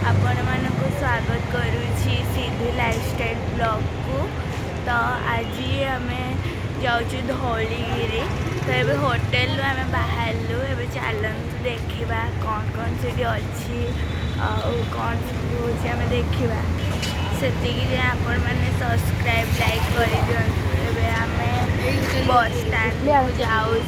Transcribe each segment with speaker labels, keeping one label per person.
Speaker 1: आपण मानक स्वागत करुछि सिद्धि लाइफस्टाइल ब्लॉग को। तो आज आम जाऊँ धौलीगिरी। तो ये होटेल आम बाहर ए चलतु देखा कौन कौन से अच्छी कौन सब आम देखा से आपण मैंने सब्सक्राइब लाइक कर दिखाँ। आम बस स्टैंड जाऊँ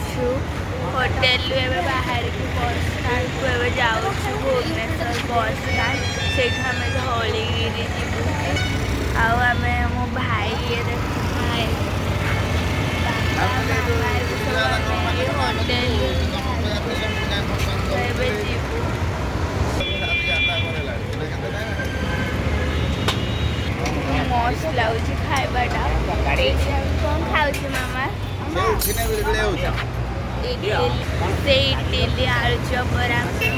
Speaker 1: होटेल एवं बाहर की बस स्टैंड को एवं जाऊँ भुवनेश्वर बस स्टैंड से आम धौलीगिरी जीवु। आम मो भाई ये भाई होटेल जीवु। मस्त लगुच खाइबाटा। कौन खाऊ मामा से इडली आलू चप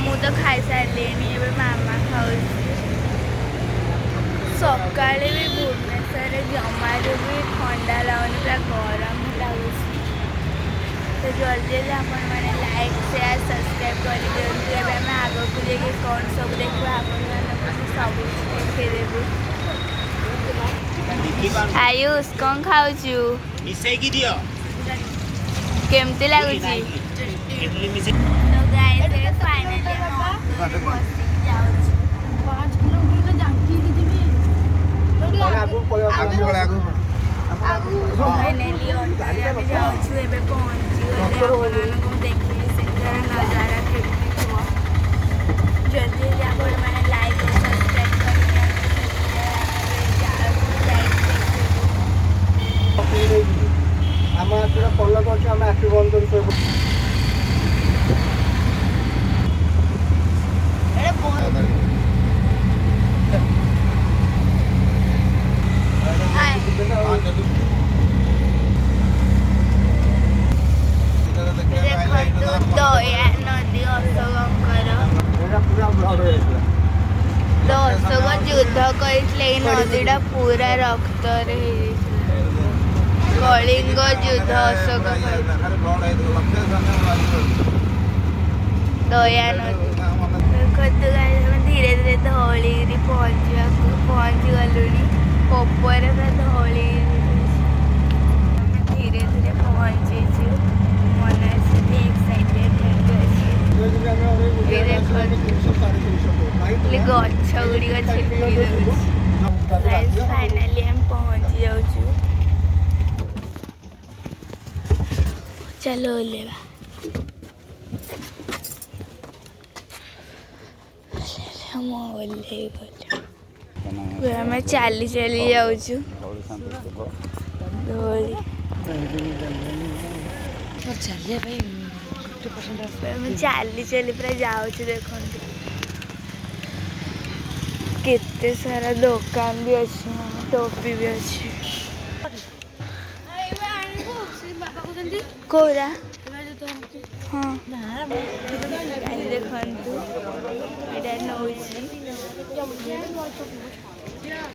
Speaker 1: मु तो खाई सारे मामा खाऊ। सका भी भुवनेश्वर जमारू भी ठंडा लगुनि पूरा गरम लगुच। तो जल्दी जल्दी आपण मैंने लाइक शेयर सब्सक्राइब कर दिखाँ। आम आग को लेकिन कौन सब देखा आप सब देखदेबू। आयुष कौन खाऊ केमती लगुच। तो गाइस फाइनली नजारा जल्दी मैंने लाइक और सब्सक्राइब दया नदी अशोक युद्ध कर नदीटा पूरा रक्त कलिंग युद्ध अशोक दया नदी। धीरे धीरे धौलीगिरी पहुँची गलुणी ऊपर धौलीगिरी धीरे धीरे पहुँचीचु। मन एक्साइटेड गछ गुड़िक छिटकी फाइनाली हम पहुँची जाऊँ। चलो ओलेवा हम ओल्ले आम चली चली जाऊँ धौली चली चली पूरा जाऊँ। देखो केते सारा दुकान भी अच्छी टोपी भी अच्छी कोरा हाँ देखु।